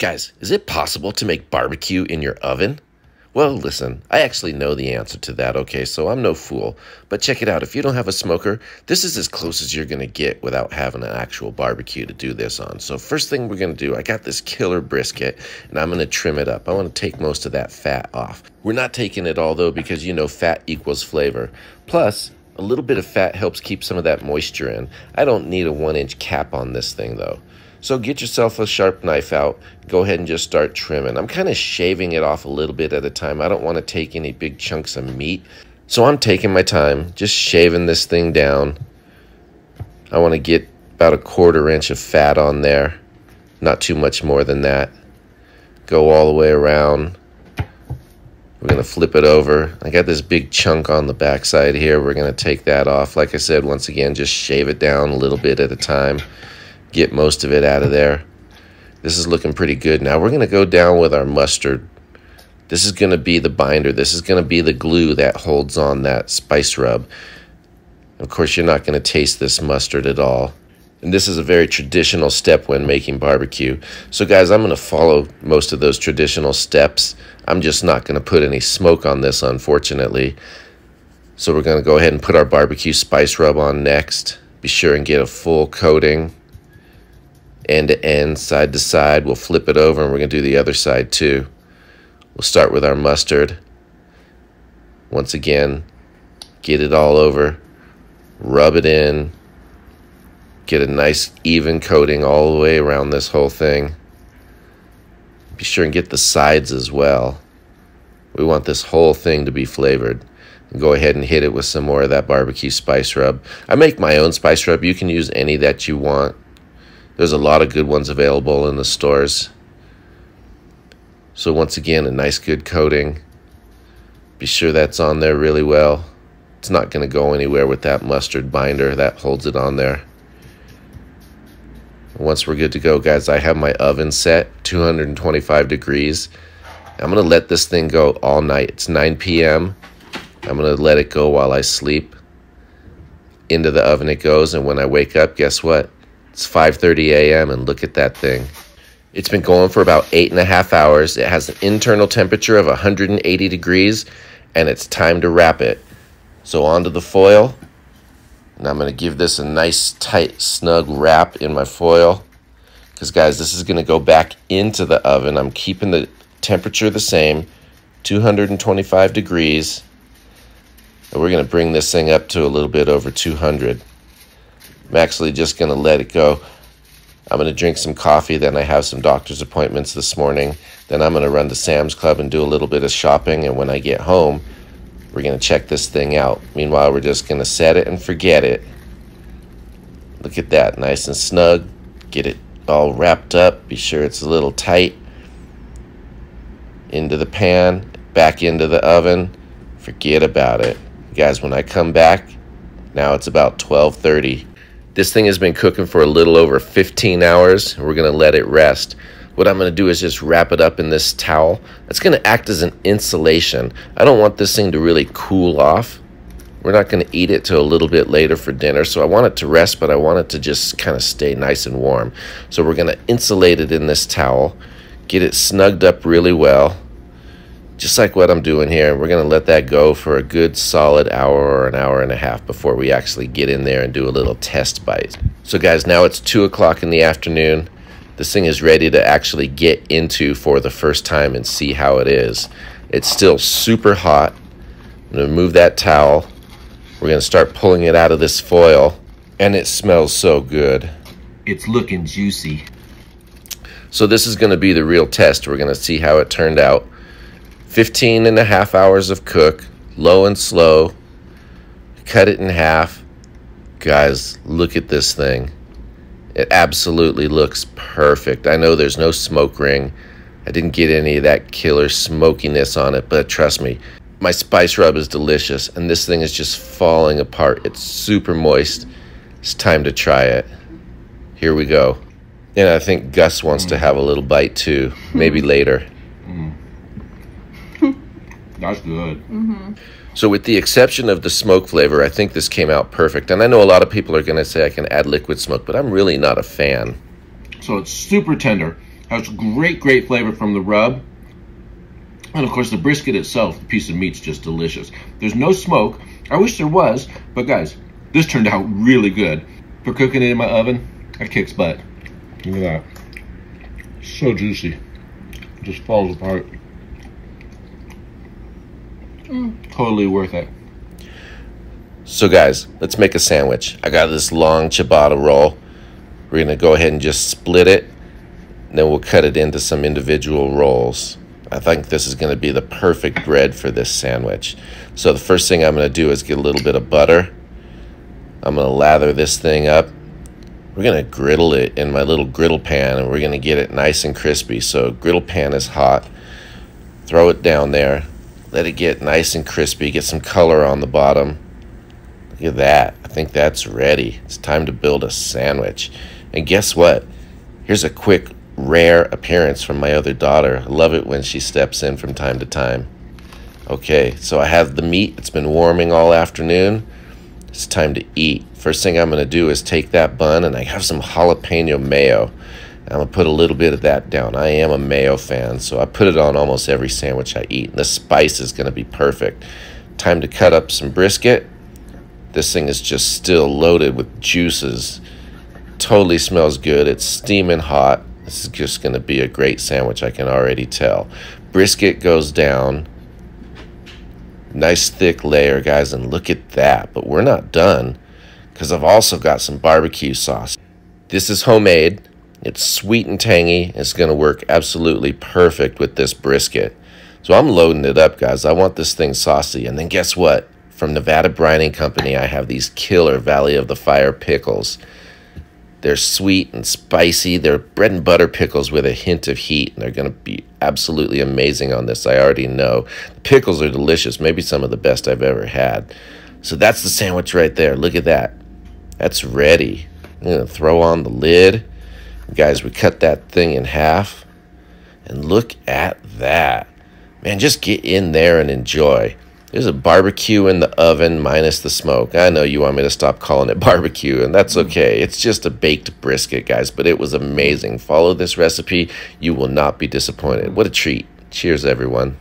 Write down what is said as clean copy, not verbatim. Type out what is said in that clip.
Guys, is it possible to make barbecue in your oven? Well, listen, I actually know the answer to that, okay, so I'm no fool. But check it out, if you don't have a smoker, this is as close as you're going to get without having an actual barbecue to do this on. So first thing we're going to do, I got this killer brisket, and I'm going to trim it up. I want to take most of that fat off. We're not taking it all, though, because, you know, fat equals flavor. Plus, a little bit of fat helps keep some of that moisture in. I don't need a 1-inch cap on this thing, though. So get yourself a sharp knife out, go ahead and just start trimming. I'm kind of shaving it off a little bit at a time. I don't want to take any big chunks of meat. So I'm taking my time, just shaving this thing down. I want to get about a 1/4 inch of fat on there, not too much more than that. Go all the way around. We're going to flip it over. I got this big chunk on the backside here. We're going to take that off. Like I said, once again, just shave it down a little bit at a time. Get most of it out of there. This is looking pretty good. Now we're going to go down with our mustard. This is going to be the binder. This is going to be the glue that holds on that spice rub. Of course, you're not going to taste this mustard at all. And this is a very traditional step when making barbecue. So guys, I'm going to follow most of those traditional steps. I'm just not going to put any smoke on this, unfortunately. So we're going to go ahead and put our barbecue spice rub on next. Be sure and get a full coating. End to end, side to side. We'll flip it over and we're going to do the other side too. We'll start with our mustard. Once again, get it all over. Rub it in. Get a nice even coating all the way around this whole thing. Be sure and get the sides as well. We want this whole thing to be flavored. And go ahead and hit it with some more of that barbecue spice rub. I make my own spice rub. You can use any that you want. There's a lot of good ones available in the stores. So once again, a nice good coating. Be sure that's on there really well. It's not going to go anywhere with that mustard binder that holds it on there. Once we're good to go, guys, I have my oven set, 225 degrees. I'm going to let this thing go all night. It's 9 p.m. I'm going to let it go while I sleep. Into the oven it goes, and when I wake up, guess what? It's 5:30 a.m. and look at that thing. It's been going for about 8.5 hours. It has an internal temperature of 180 degrees, and it's time to wrap it. So onto the foil, and I'm going to give this a nice, tight, snug wrap in my foil. Because, guys, this is going to go back into the oven. I'm keeping the temperature the same, 225 degrees. And we're going to bring this thing up to a little bit over 200. I'm actually just going to let it go. I'm going to drink some coffee, then I have some doctor's appointments this morning. Then I'm going to run to Sam's Club and do a little bit of shopping, and when I get home, we're going to check this thing out. Meanwhile, we're just going to set it and forget it. Look at that, nice and snug. Get it all wrapped up. Be sure it's a little tight. Into the pan, back into the oven. Forget about it. Guys, when I come back, now it's about 12:30. This thing has been cooking for a little over 15 hours. We're going to let it rest. What I'm going to do is just wrap it up in this towel. That's going to act as an insulation. I don't want this thing to really cool off. We're not going to eat it till a little bit later for dinner, so I want it to rest, but I want it to just kind of stay nice and warm. So we're going to insulate it in this towel, get it snugged up really well, just like what I'm doing here. We're going to let that go for a good solid hour or an hour and a half before we actually get in there and do a little test bite. So guys, now it's 2 o'clock in the afternoon. This thing is ready to actually get into for the first time and see how it is. It's still super hot. I'm going to move that towel. We're going to start pulling it out of this foil, and it smells so good. It's looking juicy. So this is going to be the real test. We're going to see how it turned out. 15.5 hours of cook, low and slow. Cut it in half. Guys, look at this thing. It absolutely looks perfect. I know there's no smoke ring. I didn't get any of that killer smokiness on it, but trust me, my spice rub is delicious, and this thing is just falling apart. It's super moist. It's time to try it. Here we go. And I think Gus wants to have a little bite too, maybe later. That's good. So with the exception of the smoke flavor, I think this came out perfect. And I know a lot of people are going to say I can add liquid smoke, but I'm really not a fan. So it's super tender. Has great, great flavor from the rub. And of course, the brisket itself, the piece of meat's just delicious. There's no smoke. I wish there was, but guys, this turned out really good. For cooking it in my oven, that kicks butt. Look at that. So juicy. Just falls apart. Totally worth it. So guys, let's make a sandwich. I got this long ciabatta roll. We're gonna go ahead and just split it, and then we'll cut it into some individual rolls. I think this is gonna be the perfect bread for this sandwich. So the first thing I'm gonna do is get a little bit of butter. I'm gonna lather this thing up. We're gonna griddle it in my little griddle pan, and we're gonna get it nice and crispy. So griddle pan is hot. Throw it down there. Let it get nice and crispy. Get some color on the bottom. Look at that. I think that's ready. It's time to build a sandwich. And guess what? Here's a quick, rare appearance from my other daughter. I love it when she steps in from time to time. Okay, so I have the meat. It's been warming all afternoon. It's time to eat. First thing I'm going to do is take that bun, and I have some jalapeno mayo. I'm going to put a little bit of that down. I am a mayo fan, so I put it on almost every sandwich I eat. And the spice is going to be perfect. Time to cut up some brisket. This thing is just still loaded with juices. Totally smells good. It's steaming hot. This is just going to be a great sandwich, I can already tell. Brisket goes down. Nice thick layer, guys, and look at that. But we're not done, because I've also got some barbecue sauce. This is homemade. It's sweet and tangy. It's going to work absolutely perfect with this brisket. So I'm loading it up, guys. I want this thing saucy. And then guess what? From Nevada Brining Company, I have these killer Valley of the Fire pickles. They're sweet and spicy. They're bread and butter pickles with a hint of heat, and they're going to be absolutely amazing on this. I already know. The pickles are delicious, maybe some of the best I've ever had. So that's the sandwich right there. Look at that. That's ready. I'm going to throw on the lid. Guys, we cut that thing in half, and look at that. Man, just get in there and enjoy. There's a barbecue in the oven minus the smoke. I know you want me to stop calling it barbecue, and that's okay. It's just a baked brisket, guys, but it was amazing. Follow this recipe. You will not be disappointed. What a treat. Cheers, everyone.